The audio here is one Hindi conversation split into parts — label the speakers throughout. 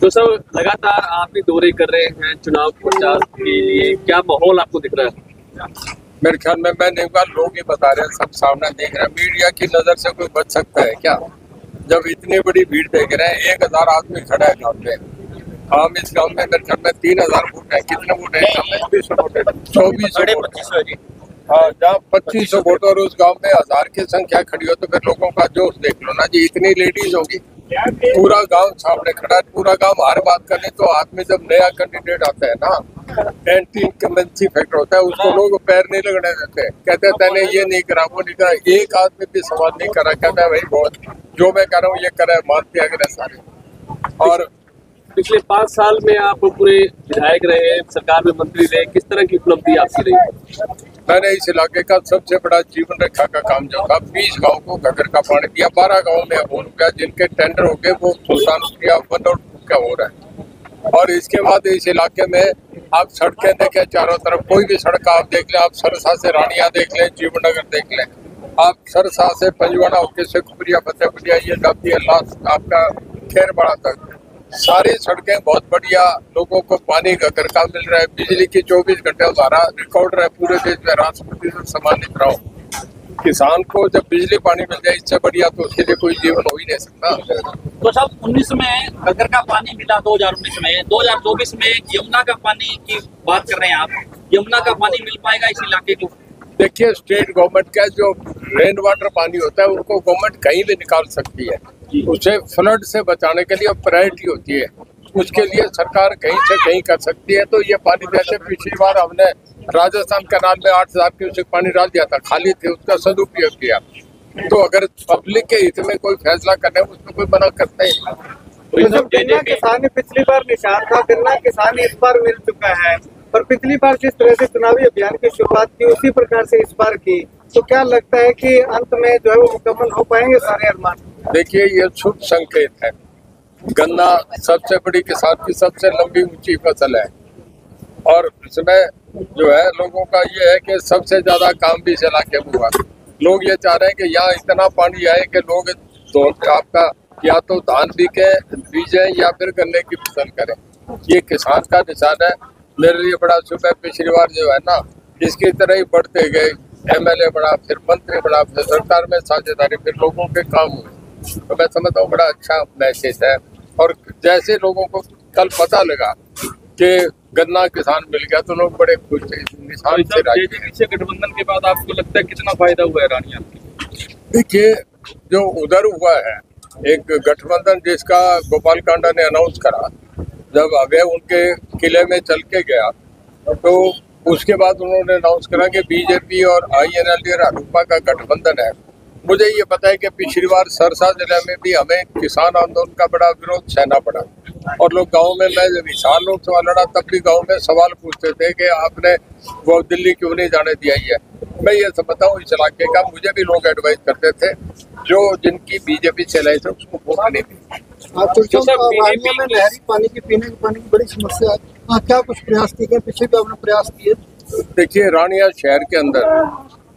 Speaker 1: तो सर लगातार आप भी दौरे कर रहे हैं चुनाव प्रचार के लिए, क्या माहौल आपको दिख रहा है?
Speaker 2: मेरे ख्याल में मैं नहीं, लोग ही बता रहे हैं, सब सामने देख रहे हैं। मीडिया की नजर से कोई बच सकता है क्या? जब इतनी बड़ी भीड़ देख रहे हैं, 1000 आदमी खड़ा है गाँव में। हम इस गाँव में मेरे ख्याल में 3000 वोट है। कितने वोट है? 2400 जी। हाँ, जहाँ 2500 वोट और उस गांव में 1000 की संख्या खड़ी हो तो फिर लोगों का जोश देख लो ना जी। इतनी लेडीज होगी, पूरा गांव सामने खड़ा है, पूरा गांव हर बात करने। तो आदमी जब नया कैंडिडेट आता है ना, एंटी इनकम्बेंसी फैक्टर होता है, उसको लोग पैर नहीं लगने देते। कहते हैं तैने ये नहीं करा, वो नहीं करा। एक आदमी भी सवाल नहीं करा, कहता है भाई बहुत जो मैं कर रहा हूँ ये करा, मानते अगर सारे। और
Speaker 1: पिछले 5 साल में आप पूरे विधायक रहे, सरकार में मंत्री रहे, किस तरह की उपलब्धि आपकी रही?
Speaker 2: मैंने इस इलाके का सबसे बड़ा जीवन रेखा का काम जो था, 20 गाँव को घगर का पानी दिया। 12 गाँव में अब हो गया, जिनके टेंडर हो गए वो सुल्तानपुरिया 1 और 2 का हो रहा है। और इसके बाद इस इलाके में आप सड़कें देखें, चारों तरफ कोई भी सड़क आप देख लें, आप सरसा से रानिया देख लें, जीवन नगर देख लें, आप सरसा से पंजवाड़ा होके से खुबरिया फतेहपुरिया ये जाती है लास्ट आपका खेरबाड़ा तक। सारी सड़कें बहुत बढ़िया, लोगों को पानी घगर का मिल रहा है, बिजली की 24 घंटे हमारा रिकॉर्ड रहा है पूरे देश में, राष्ट्रपति से सम्मानित रहा हूँ। किसान को जब बिजली पानी मिल जाए इससे बढ़िया तो उसके लिए कोई जीवन हो ही नहीं सकता।
Speaker 3: तो साहब 19 में घगर का पानी मिला, 2019 में, 2024 में यमुना का पानी की बात कर रहे हैं आप। यमुना का पानी मिल पाएगा इस इलाके को?
Speaker 2: देखिए, स्टेट गवर्नमेंट का जो रेन वाटर पानी होता है उनको गवर्नमेंट कहीं भी निकाल सकती है। उसे फ्लड से बचाने के लिए प्रायोरिटी होती है, उसके लिए सरकार कहीं से कहीं कर सकती है। तो ये पानी जैसे पिछली बार हमने राजस्थान कैनाल में 8000 क्यूसेक पानी डाल दिया था, खाली थे, उसका सदुपयोग किया। तो अगर पब्लिक के हित में कोई फैसला करना है उसमें कोई मना करता है।
Speaker 4: तो गन्ना किसान पिछली बार निशान था, गन्ना किसान इस बार मिल चुका है, और पिछली बार जिस तरह से चुनावी अभियान की शुरुआत की उसी प्रकार से इस बार की, तो क्या लगता है कि अंत में जो है वो मुकम्मल हो पाएंगे सारे अरमान?
Speaker 2: देखिए, ये शुभ संकेत है। गन्ना सबसे बड़ी किसान की सबसे लंबी ऊंची फसल है, और इसमें जो है लोगों का ये है कि सबसे ज्यादा काम भी इस इलाके में हुआ। लोग ये चाह रहे हैं कि यहाँ इतना पानी आए कि लोग तो आपका या तो धान बीजें या फिर गन्ने की फसल करें। ये किसान का निशान है। मेरे लिए बड़ा शुभ है। पिछली बार जो है ना, इसकी तरह ही बढ़ते गए, MLA बढ़ा, फिर मंत्री बढ़ा, फिर सरकार में साझेदारी, फिर लोगों के काम हुए। तो मैं समझता हूँ बड़ा अच्छा मैसेज है। और जैसे लोगों को कल पता लगा कि गन्ना किसान मिल गया तो लोग बड़े खुश थे। निशान से
Speaker 1: पीछे गठबंधन के बाद आपको लगता है कितना फायदा हुआ है रानिया?
Speaker 2: देखिए, जो उधर हुआ है एक गठबंधन जिसका गोपाल कांडा ने अनाउंस करा, जब अभय उनके किले में चल के गया तो उसके बाद उन्होंने अनाउंस करा कि बीजेपी और INLD और भाजपा का गठबंधन है। मुझे ये पता है कि पिछली बार सरसा जिले में भी हमें किसान आंदोलन का बड़ा विरोध सहना पड़ा, और लोग गांव में, मैं जब विशाल लोकसभा लड़ा तब भी गांव में सवाल पूछते थे कि आपने वो दिल्ली क्यों नहीं जाने दिया है। मैं ये समझता हूँ इस इलाके का, मुझे भी लोग एडवाइस करते थे जो जिनकी बीजेपी चलाई थी उसको वोट नहीं दी।
Speaker 4: रानिया में नहरी पानी की, पीने के पानी की बड़ी समस्या है, क्या कुछ प्रयास किए? पिछले भी आपने प्रयास किए?
Speaker 2: देखिए, रानिया शहर के अंदर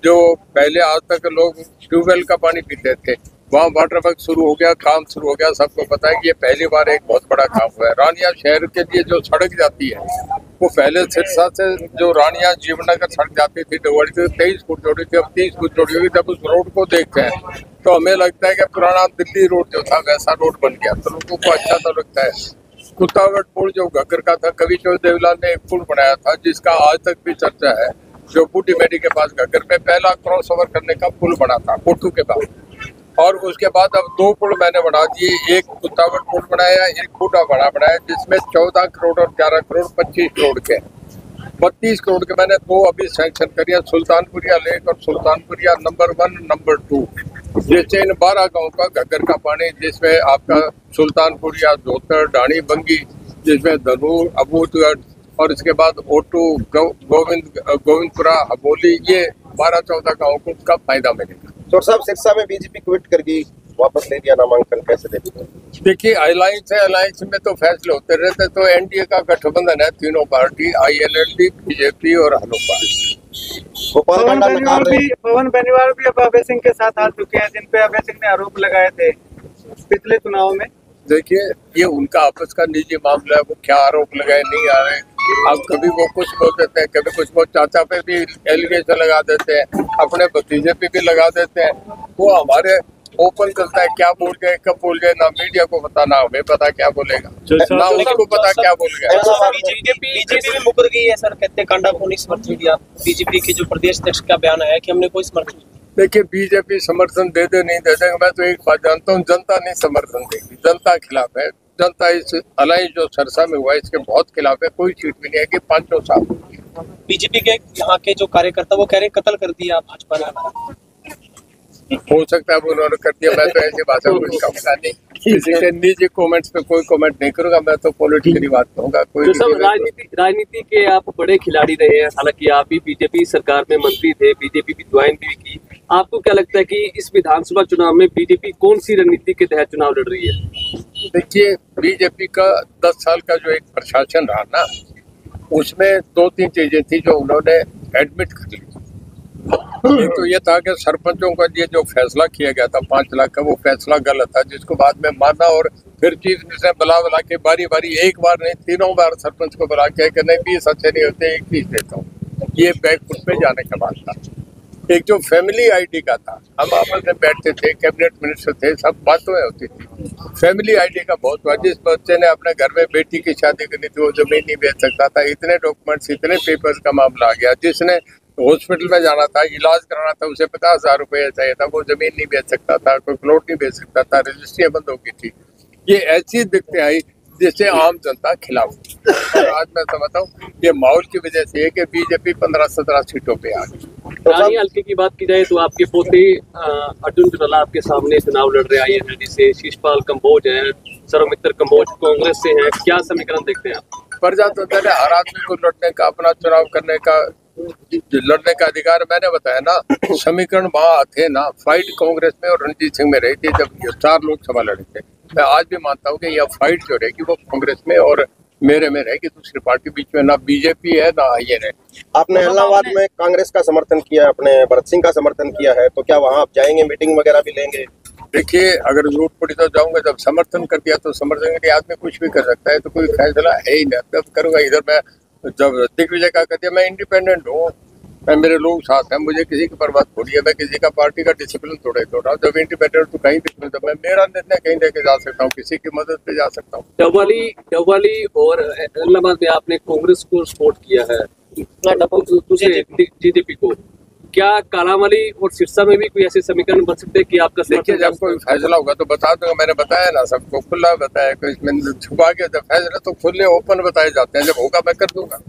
Speaker 2: जो पहले आज तक लोग ट्यूबवेल का पानी पीते थे, वहाँ वाटर वर्क शुरू हो गया, काम शुरू हो गया। सबको पता है कि ये पहली बार एक बहुत बड़ा काम हुआ है। रानिया शहर के लिए जो सड़क जाती है वो पहले सिरसा से जो रानिया जीवननगर सड़क जाती थी डोवाड़ी से 23 फुट जोड़ी थी, अब 30 फुट जोड़ी होगी। जब उस रोड को देखते हैं तो हमें लगता है कि पुराना दिल्ली रोड जो था वैसा रोड बन गया, तो लोगों को अच्छा तो लगता है। कुत्तावट पुल जो घग्गर का था, कवि चौधरी देवलाल ने एक पुल बनाया था जिसका आज तक भी चर्चा है, जो बूटी मेडी के पास घग्गर में पहला क्रॉस ओवर करने का पुल बना था कोटू के बाद। और उसके बाद अब 2 पुल मैंने बना दिए, एक कुत्तावट पुल बनाया, एक बूटा बड़ा बनाया, जिसमें 14 करोड़ और 11 करोड़ 25 करोड़ के 32 करोड़ के मैंने 2 अभी सैंक्शन करिए, सुल्तानपुरिया लेक और सुल्तानपुरिया नंबर 1 नंबर 2, जिससे इन 12 गाँव का घग्गर का पानी, जिसमें आपका सुल्तानपुरिया, धोतर, डाणी, बंगी, जिसमें धनूर, अबूतगढ़ और इसके बाद ओटू, गोविंदपुरा, हबोली, ये 12-14 गाँव को उसका फायदा मिलेगा।
Speaker 5: तो साहब सिरसा में बीजेपी क्विट कर गई, वापस ले लिया नामांकन, कैसे देखते हैं?
Speaker 2: देखिए, अलायंस है, अलायंस में तो फैसले होते रहते। तो NDA का गठबंधन है, तीनों पार्टी, INLD, बीजेपी और हलोपा।
Speaker 4: पवन बेनीवाल भी अब अभय सिंह के साथ आ चुके हैं, जिन पे अभय सिंह ने आरोप लगाए थे पिछले चुनाव में।
Speaker 2: देखिए, ये उनका आपस का निजी मामला है, वो क्या आरोप लगाए नहीं आ रहे। अब कभी वो कुछ बोल देते हैं, कभी कुछ वो चाचा पे भी एलिगेशन लगा देते हैं, अपने भतीजे पे भी लगा देते हैं। वो हमारे ओपन करता है, क्या बोल गए कब बोल गए, ना मीडिया को पता ना हमें पता क्या बोलेगा, ना उसको पता क्या बोल गया।
Speaker 6: बीजेपी में मुकर गई है सर, कहते हैं कांडा को नहीं समर्थन दिया। बीजेपी के जो प्रदेश अध्यक्ष का बयान आया कि हमने कोई समर्थन।
Speaker 2: देखिए, बीजेपी समर्थन दे दे नहीं दे दे, मैं तो एक बात जानता हूँ, जनता नहीं समर्थन देगी, जनता खिलाफ है। जनता इस अलायंस जो सरसा में हुआ इसके बहुत खिलाफ है, कोई सीट भी नहीं है कि 5 साल।
Speaker 6: बीजेपी के यहाँ के जो कार्यकर्ता वो कह रहे कत्ल कर दिया भाजपा ने।
Speaker 2: हो सकता है वो उन्होंने कर दिया, मैं तो ऐसी भाषा में कहूँगा नहीं, किसी के निजी कमेंट्स पे कोई कमेंट नहीं करूंगा, मैं तो पॉलिटिकली बात कहूंगा। कोई
Speaker 1: तो सब राजनीति के आप बड़े खिलाड़ी रहे हैं, हालांकि आप भी बीजेपी सरकार में मंत्री थे, बीजेपी भी ज्वाइन भी की। आपको क्या लगता है कि इस विधानसभा चुनाव में बीजेपी कौन सी रणनीति के तहत चुनाव लड़ रही है?
Speaker 2: देखिए, बीजेपी का 10 साल का जो एक प्रशासन रहा ना, उसमें 2-3 चीजें थी जो उन्होंने एडमिट कर ली। एक तो ये था कि सरपंचों का ये जो फैसला किया गया था 5 लाख का, वो फैसला गलत था, जिसको बाद में माना और फिर चीफ मिनिस्टर बुला के बारी बारी, एक बार नहीं 3 बार सरपंच को बुला के नहीं 20 अच्छे नहीं होते, 21 देता हूँ। ये बैकफुट पे जाने का बात था। एक जो फैमिली आईडी का था, हम आपस में बैठते थे, कैबिनेट मिनिस्टर थे, सब बातें होती थी। फैमिली आईडी का बहुत हुआ, जिस बच्चे ने अपने घर में बेटी की शादी करनी थी वो जमीन नहीं बेच सकता था, इतने डॉक्यूमेंट्स इतने पेपर्स का मामला आ गया। जिसने हॉस्पिटल में जाना था, इलाज कराना था, उसे 50,000 रुपये चाहिए था, वो जमीन नहीं बेच सकता था, कोई प्लॉट नहीं बेच सकता था, रजिस्ट्रियाँ बंद हो गई थी। ये ऐसी दिक्कतें आई जिससे आम जनता खिलाफ। और आज मैं समझता हूँ ये माहौल की वजह से है कि बीजेपी 15-17 सीटों पे आ गई।
Speaker 1: रानी हल्के की बात की जाए तो आपके पोते अर्जुन चौटाला आपके सामने चुनाव लड़ रहे आए हैं, जैसे शिषपाल कंबोज है, सर्वमित्र कंबोज कांग्रेस से हैं, क्या समीकरण देखते हैं आप?
Speaker 2: प्रजातंत्र है, हर आदमी को लड़ने का, अपना चुनाव करने का, लड़ने का अधिकार। मैंने बताया ना, समीकरण वहाँ थे ना, फाइट कांग्रेस में और रणजीत सिंह में रही थी जब ये 4 लोकसभा लड़े थे। मैं आज भी मानता हूँ कि यह फाइट जो रहेगी वो कांग्रेस में और मेरे में रहेगी, दूसरी पार्टी बीच में ना बीजेपी है ना ये है।
Speaker 5: आपने इलाहाबाद में कांग्रेस का समर्थन किया, अपने भरत सिंह का समर्थन किया है, तो क्या वहाँ आप जाएंगे, मीटिंग वगैरह भी लेंगे?
Speaker 2: देखिए, अगर जरूरत पड़ी तो जाऊंगा, जब समर्थन कर दिया तो समर्थन के लिए आदमी कुछ भी कर सकता है, तो कोई फैसला है ही नहीं, तब करूंगा। इधर मैं जब दिग्विजय का कर दिया, मैं इंडिपेंडेंट हूँ, मैं मेरे लोग साथ हैं, मुझे किसी की परवाह थोड़ी है, मैं किसी का पार्टी का डिसिप्लिन थोड़ा ही तोड़ा। जब इंडिपेंडेंट तो कहीं भी तो मैं मेरा निर्णय कहीं लेके जा सकता हूँ, किसी की मदद पे जा सकता हूँ।
Speaker 1: डबवाली और इलाहाबाद में आपने कांग्रेस को सपोर्ट किया है, बीजेपी को, क्या कालांवाली और सिरसा में भी कोई ऐसे समीकरण बन सकते हैं कि आपका?
Speaker 2: देखिए, जब कोई फैसला होगा तो बता दूंगा, मैंने बताया ना, सबको खुला बताया, कोई इसमें छुपा के। जब फैसला तो खुले ओपन बताए जाते हैं, जब होगा मैं कर दूंगा।